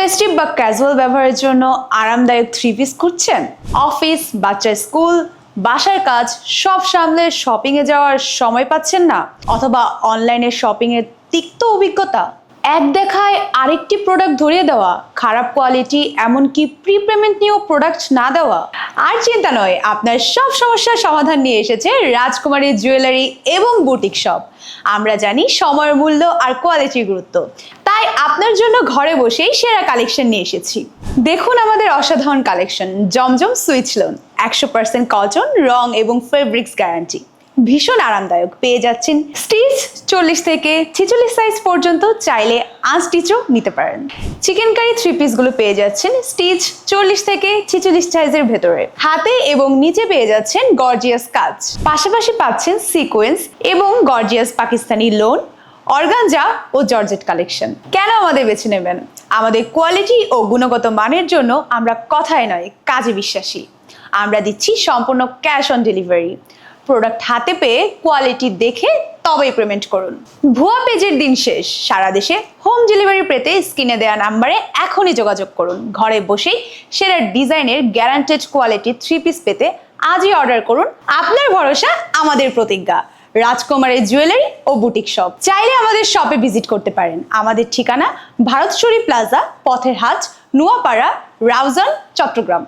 Festive বা casual ব্যবহারের জন্য আরামদায়ক থ্রি পিস খুঁজছেন? অফিস, বাচ্চার স্কুল, বাসার কাজ সব সামলে শপিংয়ে যাওয়ার সময় পাচ্ছেন না, অথবা অনলাইনে শপিংয়ের তিক্ত অভিজ্ঞতা? এক দেখায় আরেকটি প্রোডাক্ট ধরিয়ে দেওয়া, খারাপ কোয়ালিটি, এমনকি প্রি পেমেন্ট নিয়েও প্রোডাক্ট না দেওয়া? আর চিন্তা নয়, আপনার সব সমস্যার সমাধান নিয়ে এসেছে রাজকুমারী জুয়েলারি এবং বুটিক শপ। আমরা জানি সময়ের মূল্য আর কোয়ালিটির গুরুত্ব, তাই আপনার জন্য ঘরে বসেই সেরা কালেকশন নিয়ে এসেছি। দেখুন আমাদের অসাধারণ কালেকশন। জমজম সুইচ লোন, 100% কটন, রং এবং ফেব্রিক্স গ্যারান্টি, ভীষণ আরামদায়ক। পেয়ে যাচ্ছেন স্টিচ 40 থেকে 46 সাইজ পর্যন্ত, চাইলে আনস্টিচও নিতে পারেন। চিকেন কারি থ্রি পিসগুলো পেয়ে যাচ্ছেন স্টিচ 40 থেকে 46 সাইজের ভেতরে, হাতে এবং নিচে পেয়ে যাচ্ছেন গর্জিয়াস কাজ, পাশাপাশি পাচ্ছেন সিকোয়েন্স এবং গর্জিয়াস পাকিস্তানি লোন, অর্গানজা ও জর্জেট কালেকশন। কেন আমাদের বেছে নেবেন? আমাদের কোয়ালিটি ও গুণগত মানের জন্য আমরা কথায় নয় কাজে বিশ্বাসী। আমরা দিচ্ছি সম্পূর্ণ ক্যাশ অন ডেলিভারি। প্রোডাক্ট হাতে পেয়ে কোয়ালিটি দেখে তবেই পেমেন্ট করুন। ভুয়া পেজের দিন শেষ। সারা দেশে হোম ডেলিভারি পেতে স্ক্রিনে দেওয়া নাম্বারে এখনই যোগাযোগ করুন। ঘরে বসেই সেরা ডিজাইনের গ্যারান্টেড কোয়ালিটি থ্রি পিস পেতে আজই অর্ডার করুন। আপনার ভরসা আমাদের প্রতিজ্ঞা। রাজকুমারী জুয়েলারি ও বুটিক শপ। চাইলে আমাদের শপে ভিজিট করতে পারেন। আমাদের ঠিকানা ভারতশ্বরী প্লাজা, পথের হাট, নোয়াপাড়া, রাউজান, চট্টগ্রাম।